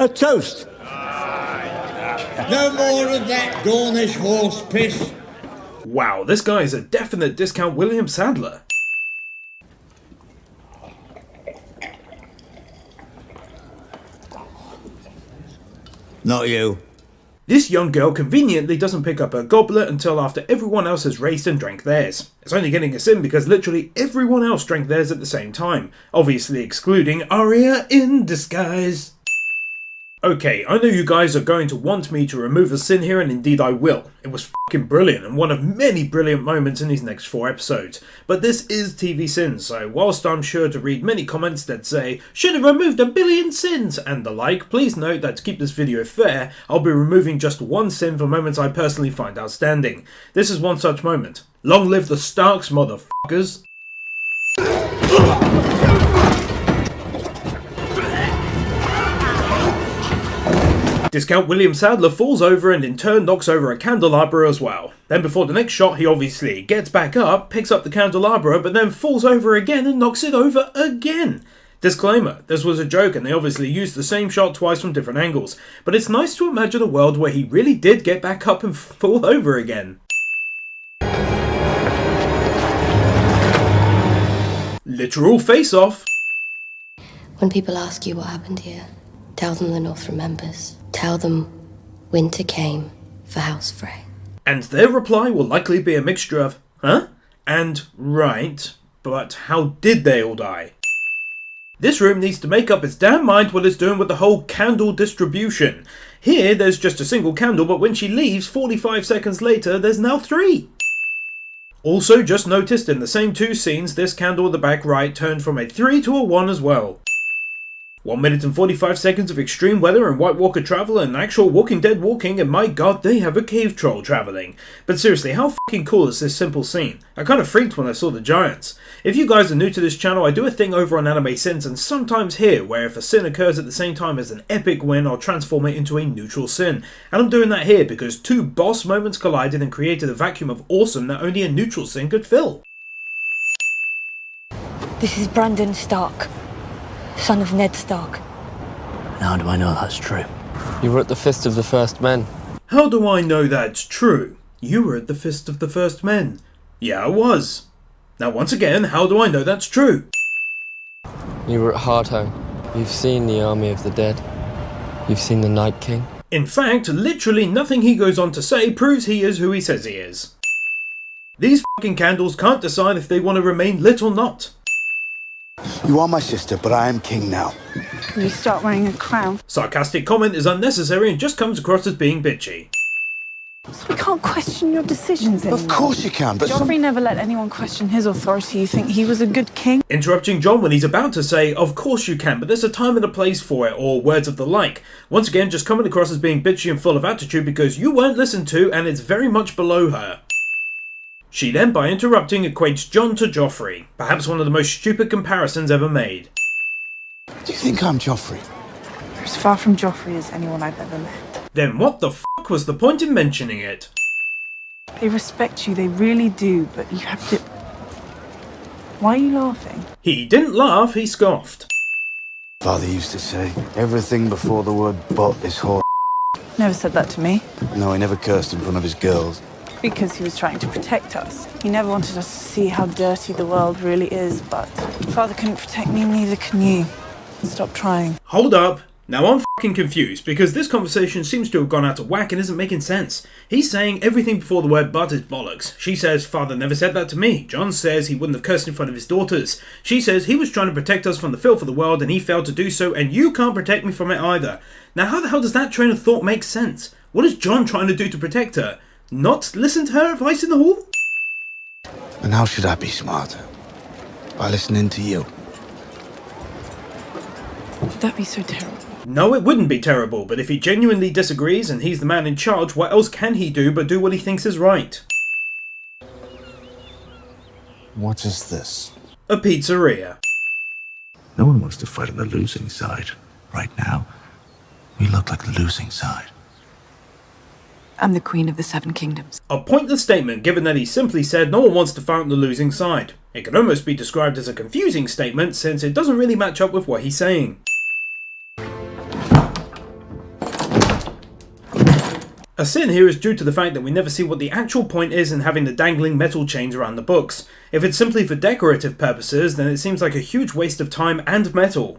A toast. No more of that Gornish horse piss. Wow, this guy is a definite discount William Sadler. Not you. This young girl conveniently doesn't pick up her goblet until after everyone else has raced and drank theirs. It's only getting us in because literally everyone else drank theirs at the same time, obviously excluding Arya in disguise. Okay, I know you guys are going to want me to remove a sin here, and indeed I will. It was fucking brilliant, and one of many brilliant moments in these next 4 episodes. But this is TV sins, so whilst I'm sure to read many comments that say, should have removed 1 billion sins, and the like, please note that to keep this video fair, I'll be removing just 1 sin for moments I personally find outstanding. This is one such moment. Long live the Starks, motherfuckers! Discount William Sadler falls over and in turn knocks over a candelabra as well. Then before the next shot he obviously gets back up, picks up the candelabra, but then falls over again and knocks it over again. Disclaimer, this was a joke and they obviously used the same shot twice from different angles, but it's nice to imagine a world where he really did get back up and fall over again. Literal face-off. When people ask you what happened here, tell them the North remembers. Tell them winter came for House Frey. And their reply will likely be a mixture of, huh? And, right, but how did they all die? This room needs to make up its damn mind what it's doing with the whole candle distribution. Here, there's just a single candle, but when she leaves, 45 seconds later, there's now 3. Also, just noticed in the same 2 scenes, this candle at the back right turned from a 3 to a 1 as well. 1 minute and 45 seconds of extreme weather and White Walker travel and actual Walking Dead walking, and my god, they have a cave troll travelling. But seriously, how fucking cool is this simple scene? I kind of freaked when I saw the giants. If you guys are new to this channel, I do a thing over on Anime Sins and sometimes here, where if a sin occurs at the same time as an epic win, I'll transform it into a neutral sin. And I'm doing that here because 2 boss moments collided and created a vacuum of awesome that only a neutral sin could fill. This is Brandon Stark, son of Ned Stark. And how do I know that's true? You were at the Fist of the First Men. How do I know that's true? You were at the Fist of the First Men. Yeah, I was. Now once again, how do I know that's true? You were at Hardhome. You've seen the Army of the Dead. You've seen the Night King. In fact, literally nothing he goes on to say proves he is who he says he is. These fucking candles can't decide if they want to remain lit or not. You are my sister, but I am king now. You start wearing a crown. Sarcastic comment is unnecessary and just comes across as being bitchy. So we can't question your decisions anymore. Of course you can, but Joffrey never let anyone question his authority. You think he was a good king? Interrupting John when he's about to say, of course you can, but there's a time and a place for it, or words of the like. Once again, just coming across as being bitchy and full of attitude because you weren't listened to and it's very much below her. She then, by interrupting, equates Jon to Joffrey, perhaps one of the most stupid comparisons ever made. Do you think I'm Joffrey? You're as far from Joffrey as anyone I've ever met. Then what the fuck was the point in mentioning it? They respect you, they really do, but you have to... Why are you laughing? He didn't laugh, he scoffed. Father used to say, everything before the word but is whore. Never said that to me. No, he never cursed in front of his girls. Because he was trying to protect us. He never wanted us to see how dirty the world really is, but Father couldn't protect me, neither can you. Stop trying. Hold up. Now I'm fucking confused, because this conversation seems to have gone out of whack and isn't making sense. He's saying everything before the word but is bollocks. She says, Father never said that to me. Jon says he wouldn't have cursed in front of his daughters. She says he was trying to protect us from the filth of the world and he failed to do so, and you can't protect me from it either. Now how the hell does that train of thought make sense? What is Jon trying to do to protect her? Not listen to her advice in the hall? And how should I be smarter? By listening to you. Would that be so terrible? No, it wouldn't be terrible, but if he genuinely disagrees and he's the man in charge, what else can he do but do what he thinks is right? What is this? A pizzeria. No one wants to fight on the losing side. Right now, we look like the losing side. I'm the Queen of the Seven Kingdoms. A pointless statement given that he simply said no one wants to fight on the losing side. It can almost be described as a confusing statement since it doesn't really match up with what he's saying. A sin here is due to the fact that we never see what the actual point is in having the dangling metal chains around the books. If it's simply for decorative purposes, then it seems like a huge waste of time and metal.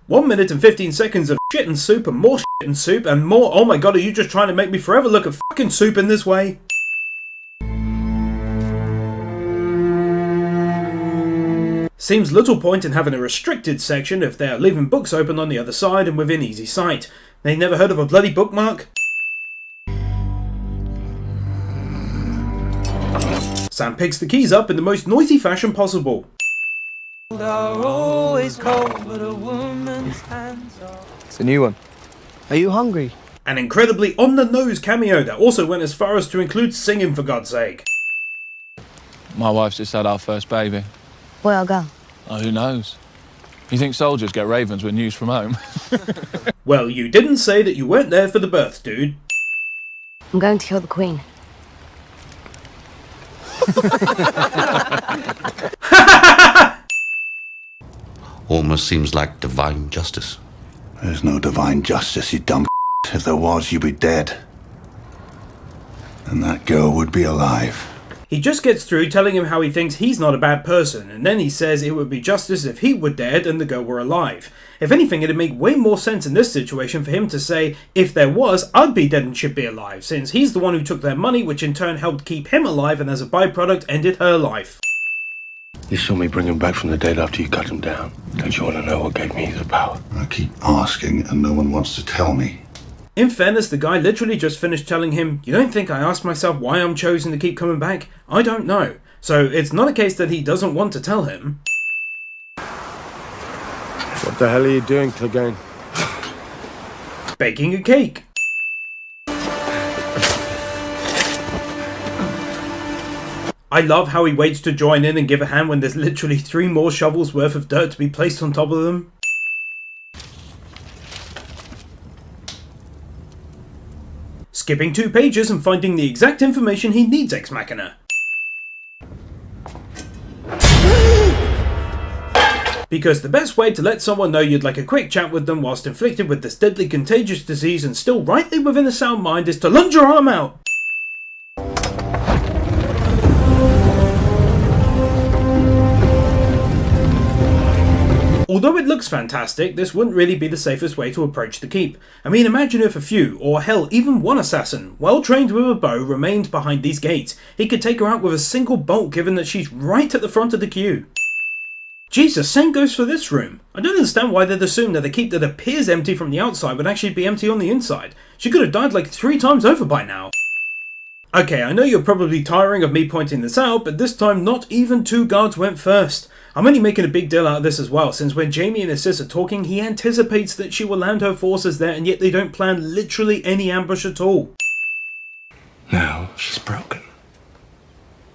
1 minute and 15 seconds of shit and soup and more shit and soup and more. Oh my god, are you just trying to make me forever look at fucking soup in this way? Seems little point in having a restricted section if they are leaving books open on the other side and within easy sight. They never heard of a bloody bookmark? Sam picks the keys up in the most noisy fashion possible. It's a new one. Are you hungry? An incredibly on-the-nose cameo that also went as far as to include singing, for God's sake. My wife's just had our first baby. Where I'll go? Oh, who knows? You think soldiers get ravens with news from home? Well, you didn't say that you weren't there for the birth, dude. I'm going to kill the queen. Almost seems like divine justice. There's no divine justice, you dumb. If there was, you'd be dead. And that girl would be alive. He just gets through telling him how he thinks he's not a bad person, and then he says it would be justice if he were dead and the girl were alive. If anything, it'd make way more sense in this situation for him to say, if there was, I'd be dead and she'd be alive, since he's the one who took their money, which in turn helped keep him alive and as a byproduct ended her life. You saw me bring him back from the dead after you cut him down. Don't you want to know what gave me the power? I keep asking and no one wants to tell me. In fairness, the guy literally just finished telling him, you don't think I asked myself why I'm chosen to keep coming back? I don't know. So it's not a case that he doesn't want to tell him. What the hell are you doing, Clegane? Baking a cake. I love how he waits to join in and give a hand when there's literally 3 more shovels worth of dirt to be placed on top of them. Skipping 2 pages and finding the exact information he needs, Ex Machina. Because the best way to let someone know you'd like a quick chat with them whilst inflicted with this deadly contagious disease and still rightly within a sound mind is to lunge your arm out. Although it looks fantastic, this wouldn't really be the safest way to approach the keep. I mean, imagine if a few, or hell, even one assassin, well trained with a bow, remained behind these gates. He could take her out with a single bolt given that she's right at the front of the queue. Jesus, same goes for this room. I don't understand why they'd assume that the keep that appears empty from the outside would actually be empty on the inside. She could have died like 3 times over by now. Okay, I know you're probably tiring of me pointing this out, but this time not even 2 guards went first. I'm only making a big deal out of this as well, since when Jamie and his sis are talking, he anticipates that she will land her forces there, and yet they don't plan literally any ambush at all. Now she's broken.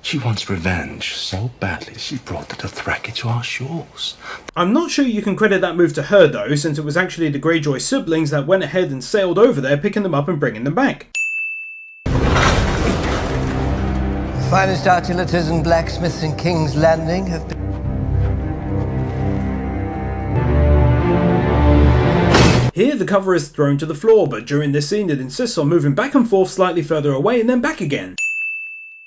She wants revenge so badly she brought the Dothraki to our shores. I'm not sure you can credit that move to her though, since it was actually the Greyjoy siblings that went ahead and sailed over there, picking them up and bringing them back. The finest artilators and blacksmiths in King's Landing have been... Here the cover is thrown to the floor, but during this scene it insists on moving back and forth slightly further away and then back again.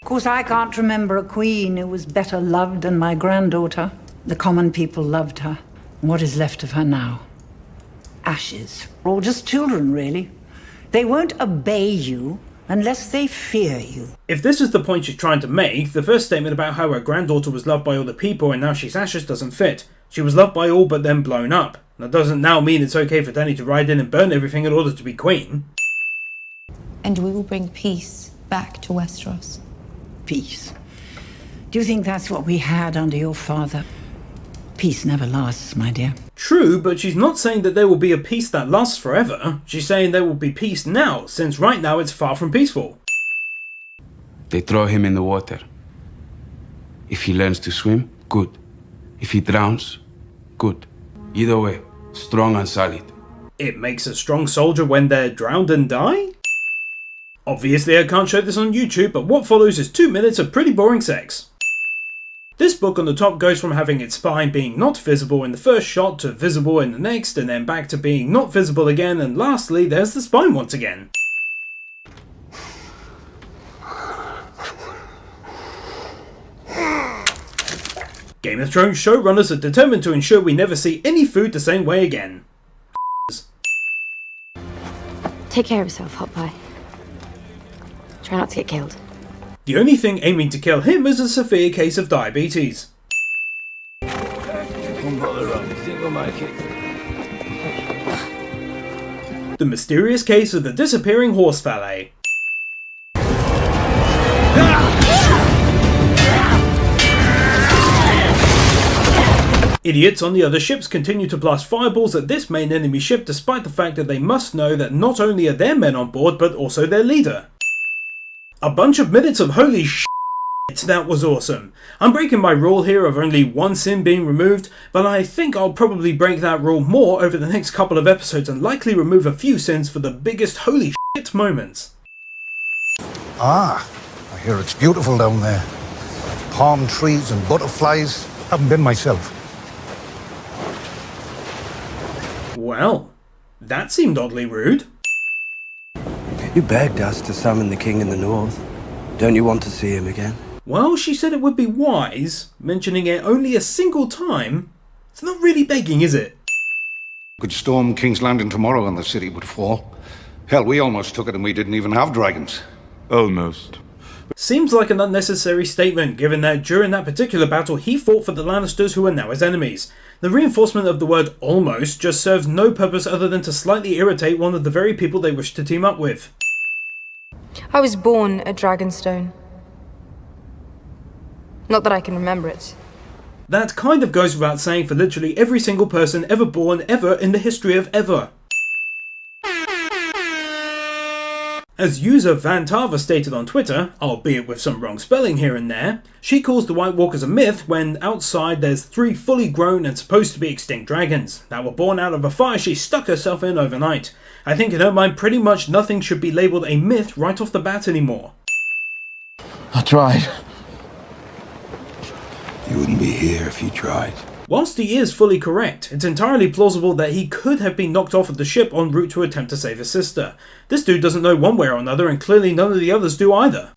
Of course, I can't remember a queen who was better loved than my granddaughter. The common people loved her. What is left of her now? Ashes. Or just children, really. They won't obey you unless they fear you. If this is the point she's trying to make, the first statement about how her granddaughter was loved by all the people and now she's ashes doesn't fit. She was loved by all but then blown up. That doesn't now mean it's okay for Dany to ride in and burn everything in order to be queen. And we will bring peace back to Westeros. Peace. Do you think that's what we had under your father? Peace never lasts, my dear. True, but she's not saying that there will be a peace that lasts forever. She's saying there will be peace now, since right now it's far from peaceful. They throw him in the water. If he learns to swim, good. If he drowns, good. Either way, strong and solid. It makes a strong soldier when they're drowned and die? Obviously I can't show this on YouTube, but what follows is 2 minutes of pretty boring sex. This book on the top goes from having its spine being not visible in the first shot to visible in the next, and then back to being not visible again, and lastly there's the spine once again. Game of Thrones showrunners are determined to ensure we never see any food the same way again. Take care of yourself, Hot Pie. Try not to get killed. The only thing aiming to kill him is a severe case of diabetes. The mysterious case of the disappearing horse valet. Idiots on the other ships continue to blast fireballs at this main enemy ship despite the fact that they must know that not only are their men on board but also their leader. A bunch of minutes of holy shit, that was awesome. I'm breaking my rule here of only one sin being removed, but I think I'll probably break that rule more over the next couple of episodes and likely remove a few sins for the biggest holy shit moments. Ah, I hear it's beautiful down there. Palm trees and butterflies. Haven't been myself. Well, that seemed oddly rude. You begged us to summon the king in the north. Don't you want to see him again? Well, she said it would be wise. Mentioning it only a single time, it's not really begging, is it? Could storm King's Landing tomorrow and the city would fall. Hell, we almost took it and we didn't even have dragons. Almost. Seems like an unnecessary statement, given that during that particular battle he fought for the Lannisters who are now his enemies. The reinforcement of the word almost just serves no purpose other than to slightly irritate one of the very people they wish to team up with. I was born at Dragonstone. Not that I can remember it. That kind of goes without saying for literally every single person ever born ever in the history of ever. As user Vantava stated on Twitter, albeit with some wrong spelling here and there, she calls the White Walkers a myth when outside there's 3 fully grown and supposed to be extinct dragons that were born out of a fire she stuck herself in overnight. I think in her mind pretty much nothing should be labelled a myth right off the bat anymore. I tried. You wouldn't be here if you tried. Whilst he is fully correct, it's entirely plausible that he could have been knocked off of the ship en route to attempt to save his sister. This dude doesn't know one way or another, and clearly none of the others do either.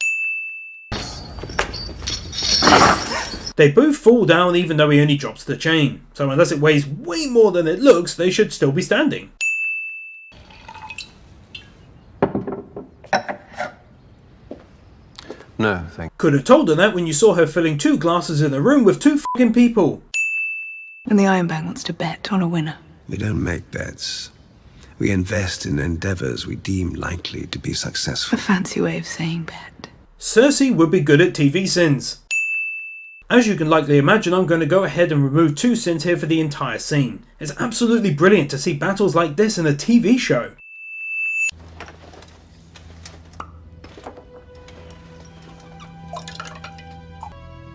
They both fall down even though he only drops the chain, so unless it weighs way more than it looks, they should still be standing. No, thank you. Could have told her that when you saw her filling 2 glasses in a room with 2 fucking people. And the Iron Bang wants to bet on a winner. We don't make bets. We invest in endeavors we deem likely to be successful. A fancy way of saying bet. Cersei would be good at TV sins. As you can likely imagine, I'm going to go ahead and remove 2 sins here for the entire scene. It's absolutely brilliant to see battles like this in a TV show.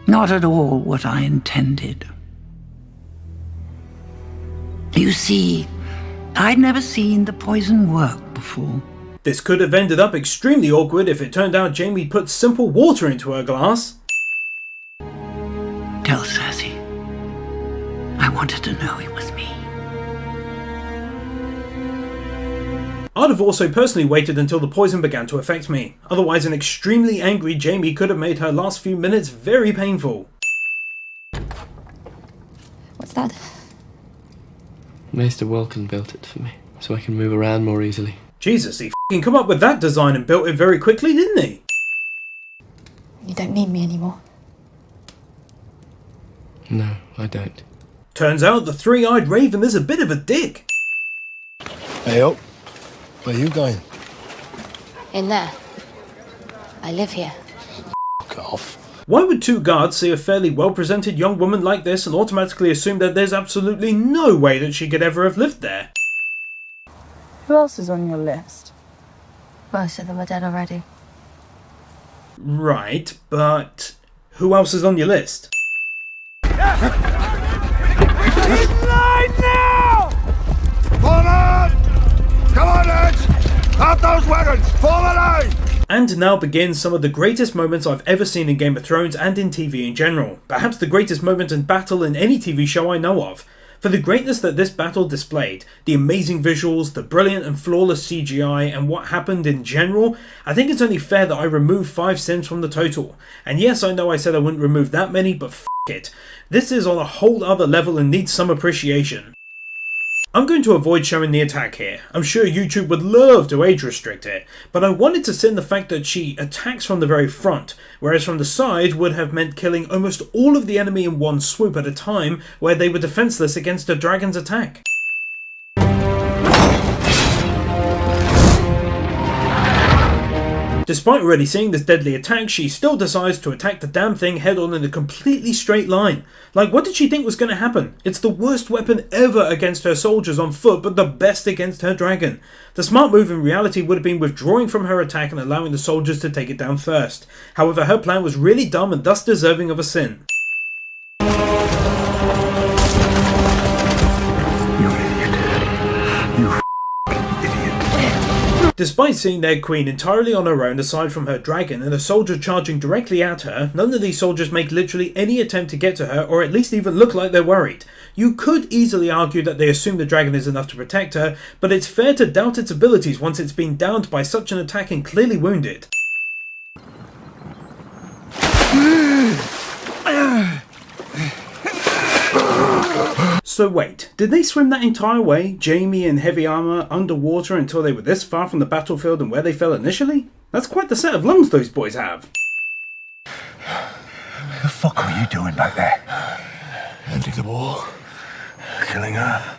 Not at all what I intended. You see, I'd never seen the poison work before. This could have ended up extremely awkward if it turned out Jaime put simple water into her glass. Tell Cersei. I wanted to know it was me. I'd have also personally waited until the poison began to affect me. Otherwise, an extremely angry Jaime could have made her last few minutes very painful. What's that? Maester Welkin built it for me, so I can move around more easily. Jesus, he f***ing come up with that design and built it very quickly, didn't he? You don't need me anymore. No, I don't. Turns out the 3-eyed raven is a bit of a dick. Hey up. Where are you going? In there. I live here. Fuck off. Why would 2 guards see a fairly well-presented young woman like this and automatically assume that there's absolutely no way that she could ever have lived there? Who else is on your list? Most of them are dead already. Right, but who else is on your list? Right now! Form on! Come on, lads! Out those wagons! Form a line! And now begins some of the greatest moments I've ever seen in Game of Thrones and in TV in general. Perhaps the greatest moment in battle in any TV show I know of. For the greatness that this battle displayed, the amazing visuals, the brilliant and flawless CGI, and what happened in general, I think it's only fair that I remove 5 sins from the total. And yes, I know I said I wouldn't remove that many, but f*** it. This is on a whole other level and needs some appreciation. I'm going to avoid showing the attack here. I'm sure YouTube would love to age restrict it, but I wanted to sin the fact that she attacks from the very front, whereas from the side would have meant killing almost all of the enemy in one swoop at a time where they were defenseless against a dragon's attack. Despite already seeing this deadly attack, she still decides to attack the damn thing head on in a completely straight line. Like, what did she think was going to happen? It's the worst weapon ever against her soldiers on foot, but the best against her dragon. The smart move in reality would have been withdrawing from her attack and allowing the soldiers to take it down first. However, her plan was really dumb and thus deserving of a sin. Despite seeing their queen entirely on her own aside from her dragon and a soldier charging directly at her, none of these soldiers make literally any attempt to get to her or at least even look like they're worried. You could easily argue that they assume the dragon is enough to protect her, but it's fair to doubt its abilities once it's been downed by such an attack and clearly wounded. So wait, did they swim that entire way, Jaime in heavy armour, underwater until they were this far from the battlefield and where they fell initially? That's quite the set of lungs those boys have. The fuck are you doing back there? Ending the war. Killing her.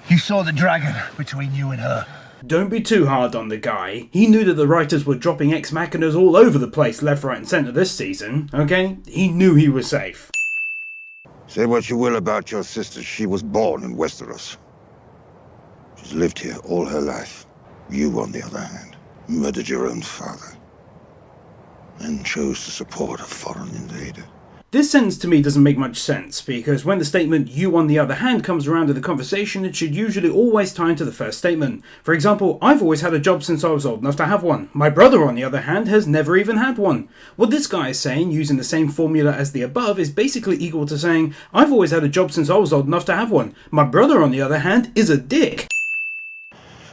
You saw the dragon between you and her. Don't be too hard on the guy. He knew that the writers were dropping ex-machinas all over the place left, right and centre this season, okay? He knew he was safe. Say what you will about your sister, she was born in Westeros. She's lived here all her life. You, on the other hand, murdered your own father and chose to support a foreign invader. This sentence to me doesn't make much sense, because when the statement "you on the other hand" comes around in the conversation, it should usually always tie into the first statement. For example, I've always had a job since I was old enough to have one. My brother, on the other hand, has never even had one. What this guy is saying, using the same formula as the above, is basically equal to saying, I've always had a job since I was old enough to have one. My brother, on the other hand, is a dick.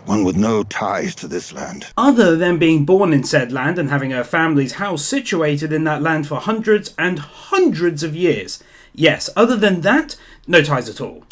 One with no ties to this land. Other than being born in said land and having her family's house situated in that land for hundreds and hundreds of years. Yes, other than that, no ties at all.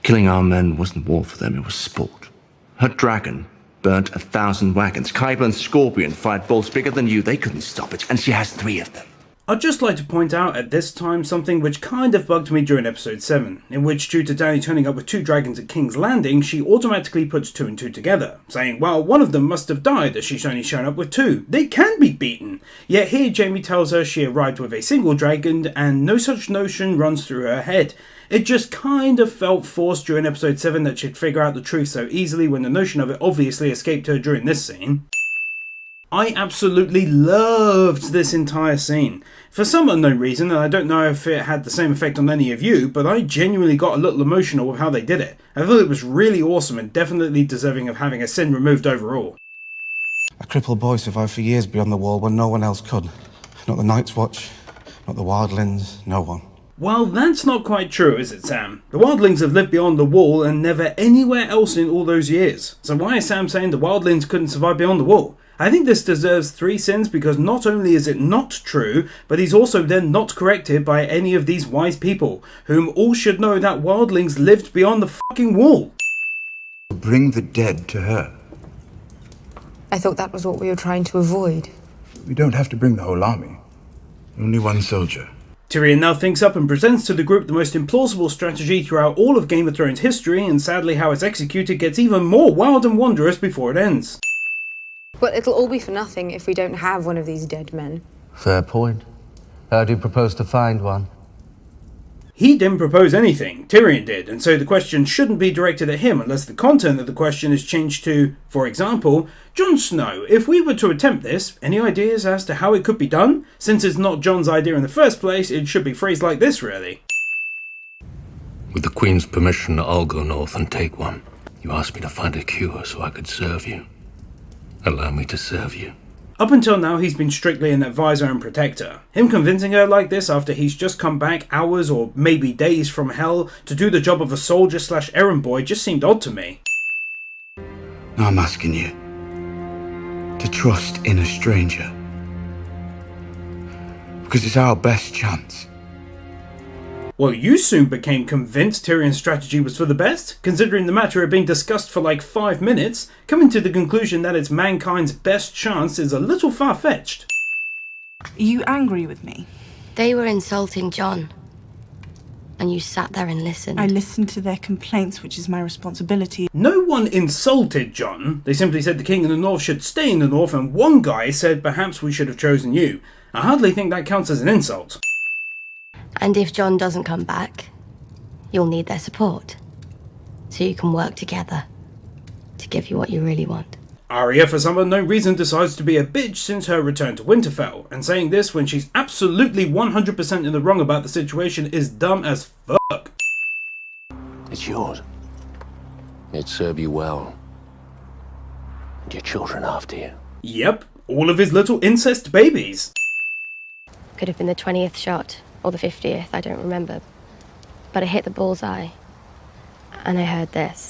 Killing our men wasn't war for them, it was sport. Her dragon burnt 1,000 wagons. Qyburn Scorpion fired bolts bigger than you. They couldn't stop it, and she has 3 of them. I'd just like to point out at this time something which kind of bugged me during episode 7, in which due to Dany turning up with 2 dragons at King's Landing, she automatically puts 2 and 2 together, saying, well, one of them must have died as she's only shown up with 2. They can be beaten! Yet here Jaime tells her she arrived with a single dragon and no such notion runs through her head. It just kind of felt forced during episode 7 that she'd figure out the truth so easily when the notion of it obviously escaped her during this scene. I absolutely loved this entire scene. For some unknown reason, and I don't know if it had the same effect on any of you, but I genuinely got a little emotional with how they did it. I thought it was really awesome and definitely deserving of having a sin removed overall. A crippled boy survived for years beyond the wall when no one else could. Not the Night's Watch, not the Wildlings, no one. Well, that's not quite true, is it, Sam? The Wildlings have lived beyond the wall and never anywhere else in all those years. So why is Sam saying the Wildlings couldn't survive beyond the wall? I think this deserves 3 sins because not only is it not true, but he's also then not corrected by any of these wise people, whom all should know that wildlings lived beyond the fucking wall. Bring the dead to her. I thought that was what we were trying to avoid. We don't have to bring the whole army. Only one soldier. Tyrion now thinks up and presents to the group the most implausible strategy throughout all of Game of Thrones history, and sadly how it's executed gets even more wild and wondrous before it ends. But it'll all be for nothing if we don't have one of these dead men. Fair point. How do you propose to find one? He didn't propose anything, Tyrion did, and so the question shouldn't be directed at him unless the content of the question is changed to, for example, Jon Snow, if we were to attempt this, any ideas as to how it could be done? Since it's not Jon's idea in the first place, it should be phrased like this, really. With the Queen's permission, I'll go north and take one. You asked me to find a cure so I could serve you. Allow me to serve you. Up until now, he's been strictly an advisor and protector. Him convincing her like this after he's just come back hours or maybe days from hell to do the job of a soldier / errand boy just seemed odd to me. Now I'm asking you to trust in a stranger. Because it's our best chance. Well, you soon became convinced Tyrion's strategy was for the best, considering the matter had been discussed for like 5 minutes, coming to the conclusion that it's mankind's best chance is a little far-fetched. Are you angry with me? They were insulting John. And you sat there and listened. I listened to their complaints, which is my responsibility. No one insulted John. They simply said the king in the north should stay in the north, and one guy said perhaps we should have chosen you. I hardly think that counts as an insult. And if John doesn't come back, you'll need their support. So you can work together to give you what you really want. Arya, for some unknown reason, decides to be a bitch since her return to Winterfell, and saying this when she's absolutely 100% in the wrong about the situation is dumb as fuck. It's yours. It'd serve you well. And your children after you. Yep, all of his little incest babies. Could have been the 20th shot, or the 50th, I don't remember. But I hit the bullseye, and I heard this.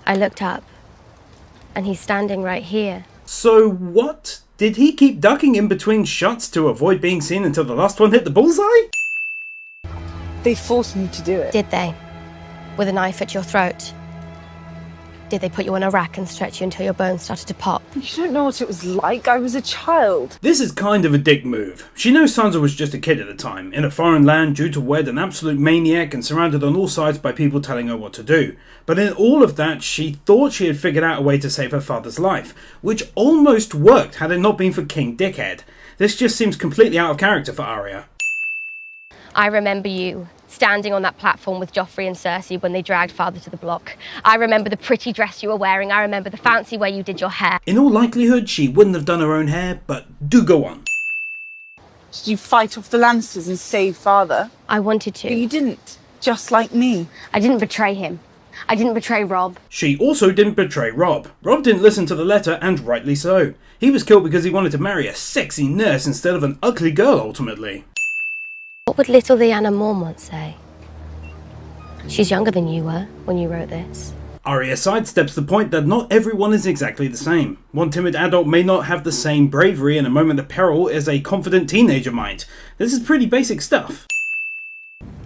I looked up, and he's standing right here. So what? Did he keep ducking in between shots to avoid being seen until the last one hit the bullseye? They forced me to do it. Did they? With a knife at your throat? Did they put you on a rack and stretch you until your bones started to pop? You don't know what it was like. I was a child. This is kind of a dick move. She knows Sansa was just a kid at the time, in a foreign land due to wed an absolute maniac and surrounded on all sides by people telling her what to do. But in all of that, she thought she had figured out a way to save her father's life, which almost worked had it not been for King Dickhead. This just seems completely out of character for Arya. I remember you standing on that platform with Joffrey and Cersei when they dragged father to the block. I remember the pretty dress you were wearing. I remember the fancy way you did your hair. In all likelihood, she wouldn't have done her own hair, but do go on. Did you fight off the Lannisters and save father? I wanted to. But you didn't. Just like me. I didn't betray him. I didn't betray Robb. She also didn't betray Robb. Robb didn't listen to the letter, and rightly so. He was killed because he wanted to marry a sexy nurse instead of an ugly girl, ultimately. What would little Lyanna Mormont say? She's younger than you were when you wrote this. Arya sidesteps the point that not everyone is exactly the same. One timid adult may not have the same bravery in a moment of peril as a confident teenager might. This is pretty basic stuff.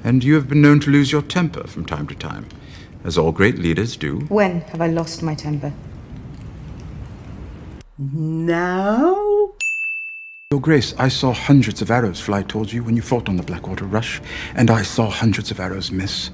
And you have been known to lose your temper from time to time, as all great leaders do. When have I lost my temper? Now? Your Grace, I saw hundreds of arrows fly towards you when you fought on the Blackwater Rush, and I saw hundreds of arrows miss.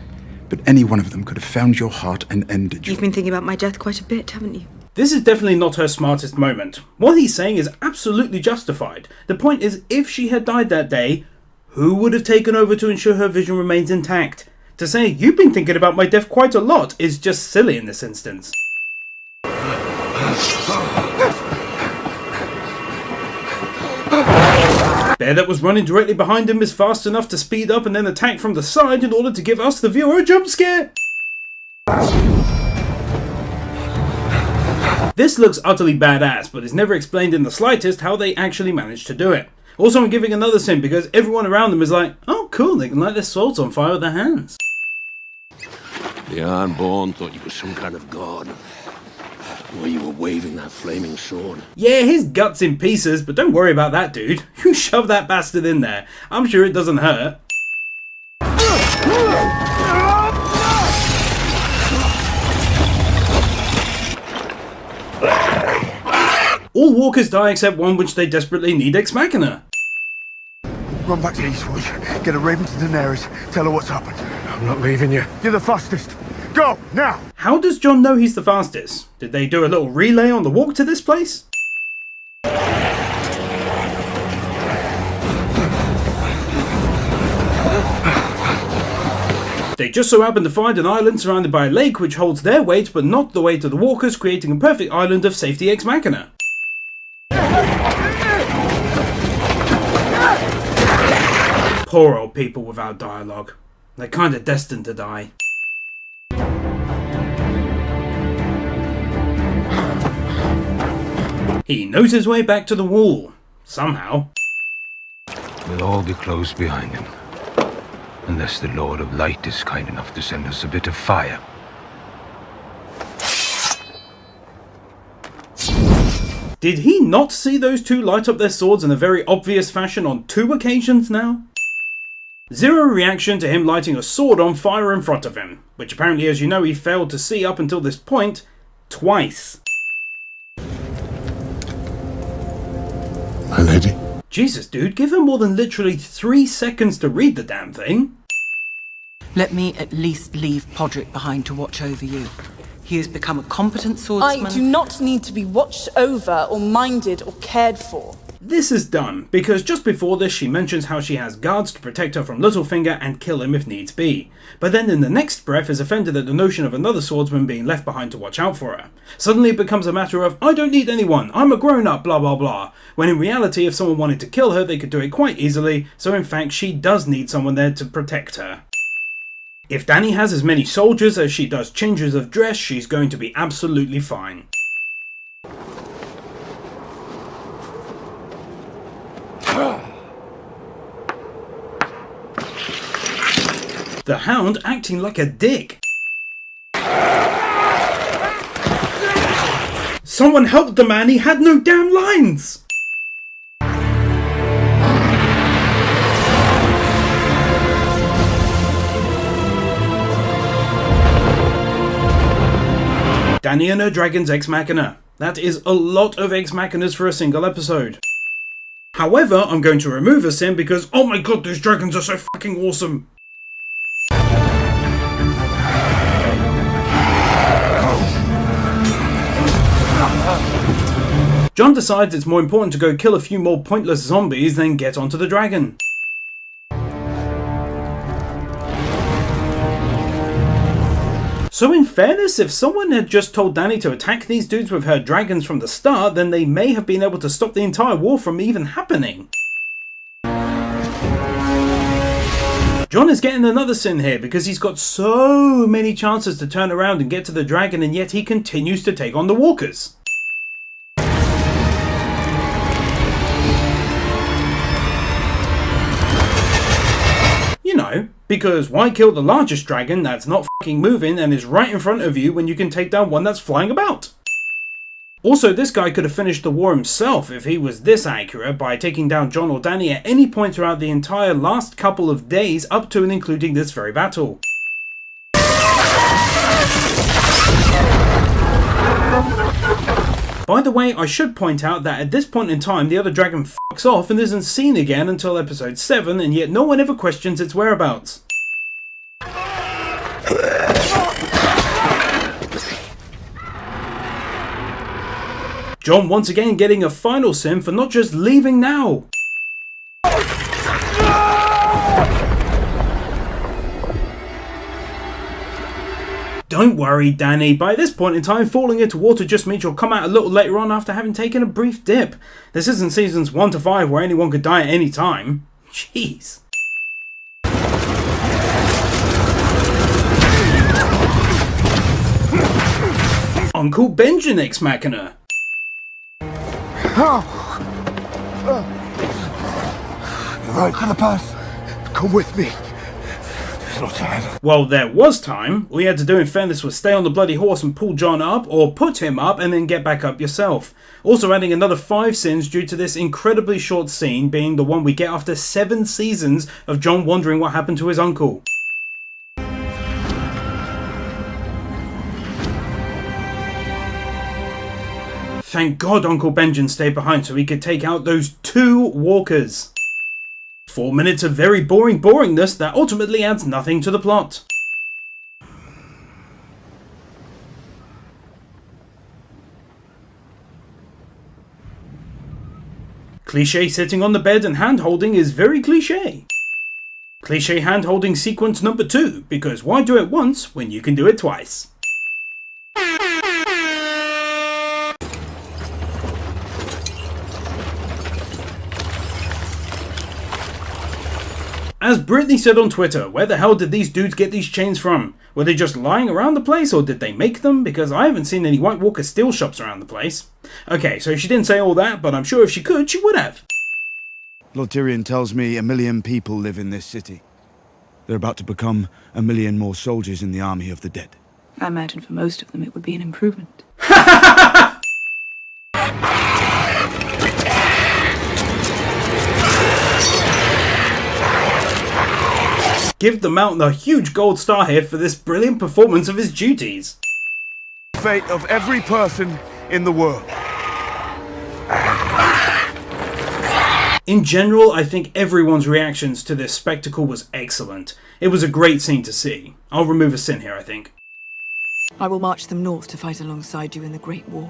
But any one of them could have found your heart and ended you. You've been thinking about my death quite a bit, haven't you? This is definitely not her smartest moment. What he's saying is absolutely justified. The point is, if she had died that day, who would have taken over to ensure her vision remains intact? To say, you've been thinking about my death quite a lot, is just silly in this instance. Bear that was running directly behind him is fast enough to speed up and then attack from the side in order to give us, the viewer, a jump scare. This looks utterly badass, but it's never explained in the slightest how they actually managed to do it. Also, I'm giving another sin because everyone around them is like, oh cool, they can light their swords on fire with their hands. The Ironborn thought you were some kind of god. While you were waving that flaming sword. Yeah, his gut's in pieces, but don't worry about that, dude. You shove that bastard in there. I'm sure it doesn't hurt. All walkers die except one which they desperately need Ex Machina. Run back to Eastwood. Get a raven to Daenerys. Tell her what's happened. I'm not leaving you. You're the fastest. Go, now! How does Jon know he's the fastest? Did they do a little relay on the walk to this place? They just so happen to find an island surrounded by a lake which holds their weight but not the weight of the walkers, creating a perfect island of safety Ex Machina. Poor old people without dialogue. They're kinda destined to die. He knows his way back to the wall. Somehow. We'll all be closed behind him. Unless the Lord of Light is kind enough to send us a bit of fire. Did he not see those two light up their swords in a very obvious fashion on 2 occasions now? Zero reaction to him lighting a sword on fire in front of him, which apparently, as you know, he failed to see up until this point twice. My lady? Jesus, dude, give him more than literally 3 seconds to read the damn thing. Let me at least leave Podrick behind to watch over you. He has become a competent swordsman. I do not need to be watched over or minded or cared for. This is done, because just before this she mentions how she has guards to protect her from Littlefinger and kill him if needs be. But then in the next breath is offended at the notion of another swordsman being left behind to watch out for her. Suddenly it becomes a matter of, I don't need anyone, I'm a grown-up, blah blah blah. When in reality if someone wanted to kill her they could do it quite easily, so in fact she does need someone there to protect her. If Dany has as many soldiers as she does changes of dress, she's going to be absolutely fine. The Hound acting like a dick. Someone help the man, he had no damn lines! Dany and her dragon's Ex Machina. That is a lot of Ex Machinas for a single episode. However, I'm going to remove a sin because, oh my god, those dragons are so fucking awesome! Jon decides it's more important to go kill a few more pointless zombies than get onto the dragon. So in fairness, if someone had just told Dany to attack these dudes with her dragons from the start, then they may have been able to stop the entire war from even happening. Jon is getting another sin here because he's got so many chances to turn around and get to the dragon, and yet he continues to take on the walkers. You know, because why kill the largest dragon that's not fucking moving and is right in front of you when you can take down one that's flying about? Also, this guy could have finished the war himself if he was this accurate by taking down Jon or Dany at any point throughout the entire last couple of days up to and including this very battle. By the way, I should point out that at this point in time the other dragon fucks off and isn't seen again until episode 7, and yet no one ever questions its whereabouts. Jon once again getting a final sin for not just leaving now. Don't worry, Dany, by this point in time falling into water just means you'll come out a little later on after having taken a brief dip. This isn't seasons 1 to 5 where anyone could die at any time. Jeez. Uncle Benjen Ex Machina. Right for the pass. Come with me. There's no time. Well, there was time. All you had to do in fairness was stay on the bloody horse and pull Jon up, or put him up and then get back up yourself. Also adding another 5 sins due to this incredibly short scene being the one we get after 7 seasons of Jon wondering what happened to his uncle. Thank God Uncle Benjen stayed behind so he could take out those 2 walkers. 4 minutes of very boring boringness that ultimately adds nothing to the plot. Cliché sitting on the bed and hand-holding is very cliché. Cliché hand-holding sequence number 2, because why do it once when you can do it twice? As Brittany said on Twitter, where the hell did these dudes get these chains from? Were they just lying around the place, or did they make them? Because I haven't seen any White Walker steel shops around the place. Okay, so she didn't say all that, but I'm sure if she could, she would have. Lord Tyrion tells me 1 million people live in this city. They're about to become 1 million more soldiers in the army of the dead. I imagine for most of them it would be an improvement. Give the Mountain a huge gold star here for this brilliant performance of his duties. Fate of every person in the world. In general, I think everyone's reactions to this spectacle was excellent. It was a great scene to see. I'll remove a sin here, I think. I will march them north to fight alongside you in the Great War.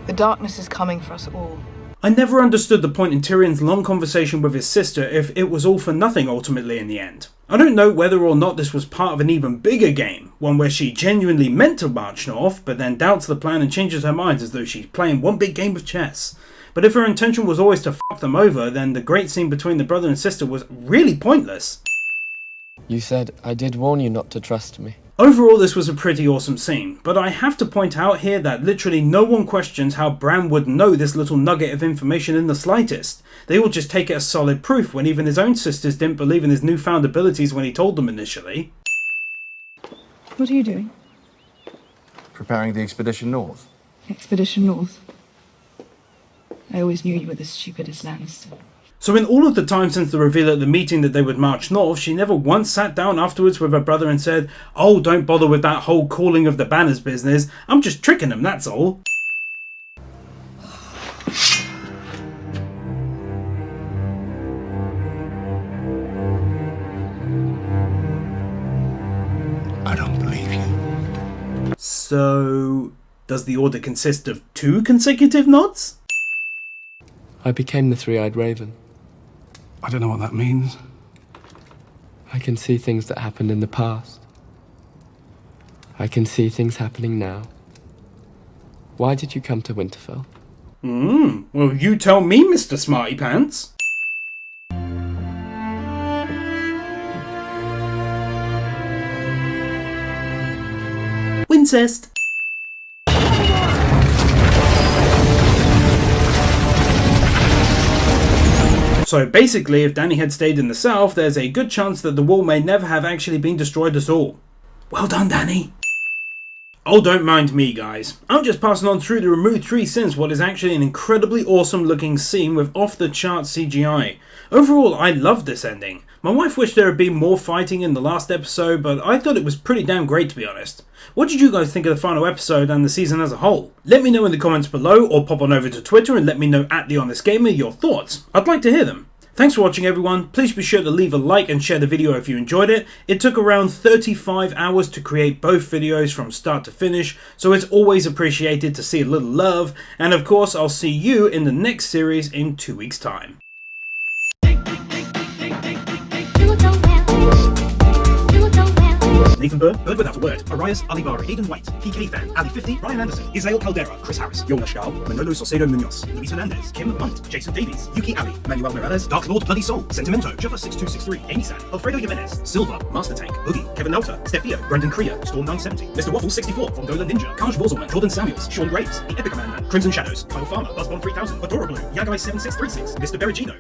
The darkness is coming for us all. I never understood the point in Tyrion's long conversation with his sister if it was all for nothing ultimately in the end. I don't know whether or not this was part of an even bigger game, one where she genuinely meant to march north, but then doubts the plan and changes her mind as though she's playing one big game of chess. But if her intention was always to fuck them over, then the great scene between the brother and sister was really pointless. You said I did warn you not to trust me. Overall, this was a pretty awesome scene, but I have to point out here that literally no one questions how Bran would know this little nugget of information in the slightest. They all just take it as solid proof when even his own sisters didn't believe in his newfound abilities when he told them initially. What are you doing? Preparing the expedition north. Expedition north? I always knew you were the stupidest Lannister. So in all of the time since the reveal at the meeting that they would march north, she never once sat down afterwards with her brother and said, "Oh, don't bother with that whole calling of the banners business. I'm just tricking them, that's all." I don't believe you. So, does the order consist of 2 consecutive nods? I became the Three-Eyed Raven. I don't know what that means. I can see things that happened in the past. I can see things happening now. Why did you come to Winterfell? Well, you tell me, Mr. Smarty Pants. Wincest. So basically, if Dany had stayed in the south, there's a good chance that the wall may never have actually been destroyed at all. Well done, Dany. Oh, don't mind me, guys. I'm just passing on through the removed 3 since what is actually an incredibly awesome looking scene with off-the-charts CGI. Overall, I loved this ending. My wife wished there had been more fighting in the last episode, but I thought it was pretty damn great, to be honest. What did you guys think of the final episode and the season as a whole? Let me know in the comments below, or pop on over to Twitter and let me know at @TheHonestGamer your thoughts. I'd like to hear them. Thanks for watching, everyone. Please be sure to leave a like and share the video if you enjoyed it. It took around 35 hours to create both videos from start to finish, so it's always appreciated to see a little love. And of course, I'll see you in the next series in 2 weeks' time. Nathan Bird without a word, Arias, Ali Bari, Hayden White, PK Fan, Ali 50, Ryan Anderson, Israel Caldera, Chris Harris, Jonas Schal, Manolo Saucedo Munoz, Luis Hernandez, Kim Munt, Jason Davies, Yuki Ali, Manuel Morales, Dark Lord Bloody Soul, Sentimento, Juffa6263, Amy San, Alfredo Jimenez, Silva, Master Tank, Oogie, Kevin Nauta, Stefio, Brendan Kriya, Storm 970, Mr. Waffle 64, Von Gola Ninja, Kaj Vorzelman, Jordan Samuels, Sean Graves, The BigCalMan, Crimson Shadows, Kyle Farmer, Buzzbomb 3000, Adora Blue, Yagai 7636, Mr. Berigino.